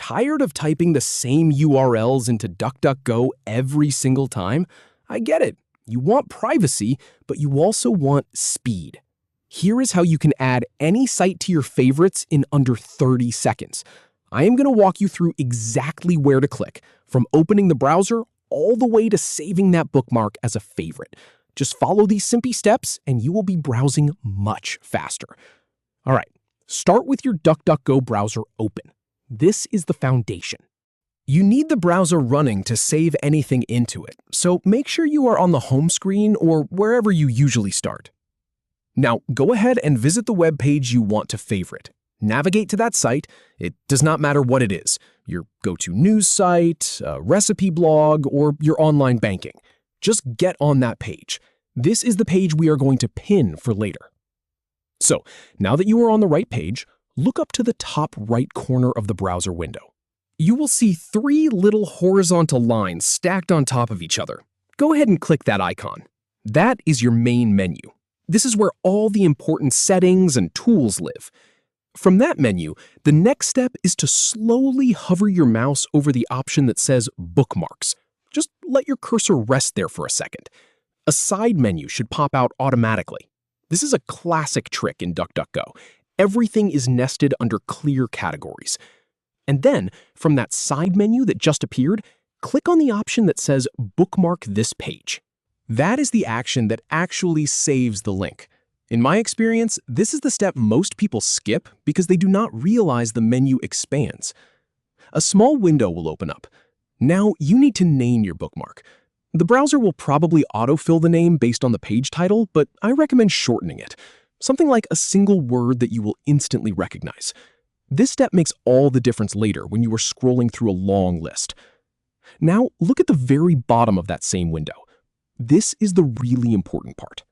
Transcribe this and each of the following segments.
Tired of typing the same URLs into DuckDuckGo every single time? I get it. You want privacy, but you also want speed. Here is how you can add any site to your favorites in under 30 seconds. I am going to walk you through exactly where to click, from opening the browser all the way to saving that bookmark as a favorite. Just follow these simple steps and you will be browsing much faster. All right, start with your DuckDuckGo browser open. This is the foundation. You need the browser running to save anything into it, so make sure you are on the home screen or wherever you usually start. Now, go ahead and visit the web page you want to favorite. Navigate to that site. It does not matter what it is, your go-to news site, a recipe blog, or your online banking. Just get on that page. This is the page we are going to pin for later. So, now that you are on the right page, look up to the top right corner of the browser window. You will see 3 little horizontal lines stacked on top of each other. Go ahead and click that icon. That is your main menu. This is where all the important settings and tools live. From that menu, the next step is to slowly hover your mouse over the option that says Bookmarks. Just let your cursor rest there for a second. A side menu should pop out automatically. This is a classic trick in DuckDuckGo. Everything is nested under clear categories. And then, from that side menu that just appeared, click on the option that says Bookmark this page. That is the action that actually saves the link. In my experience, this is the step most people skip because they do not realize the menu expands. A small window will open up. Now you need to name your bookmark. The browser will probably autofill the name based on the page title, but I recommend shortening it. Something like a single word that you will instantly recognize. This step makes all the difference later when you are scrolling through a long list. Now look at the very bottom of that same window. This is the really important part.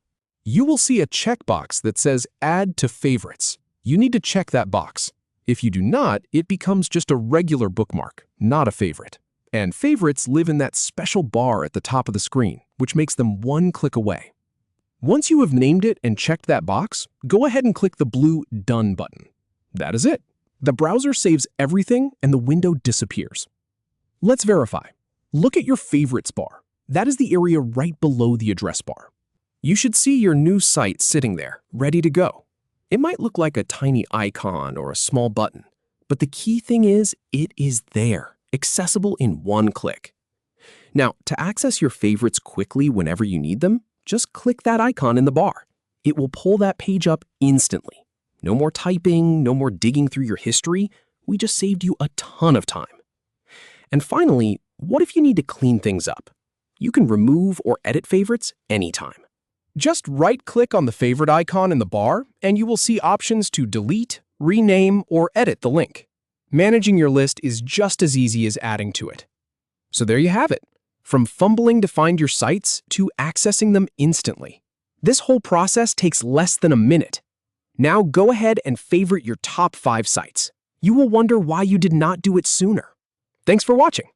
You will see a checkbox that says Add to Favorites. You need to check that box. If you do not, it becomes just a regular bookmark, not a favorite. And favorites live in that special bar at the top of the screen, which makes them one click away. Once you have named it and checked that box, go ahead and click the blue Done button. That is it. The browser saves everything and the window disappears. Let's verify. Look at your favorites bar. That is the area right below the address bar. You should see your new site sitting there, ready to go. It might look like a tiny icon or a small button, but the key thing is it is there, accessible in one click. Now, to access your favorites quickly whenever you need them, just click that icon in the bar. It will pull that page up instantly. No more typing, no more digging through your history. We just saved you a ton of time. And finally, what if you need to clean things up? You can remove or edit favorites anytime. Just right-click on the favorite icon in the bar, and you will see options to delete, rename, or edit the link. Managing your list is just as easy as adding to it. So there you have it. From fumbling to find your sites to accessing them instantly. This whole process takes less than a minute. Now go ahead and favorite your top 5 sites. You will wonder why you did not do it sooner. Thanks for watching.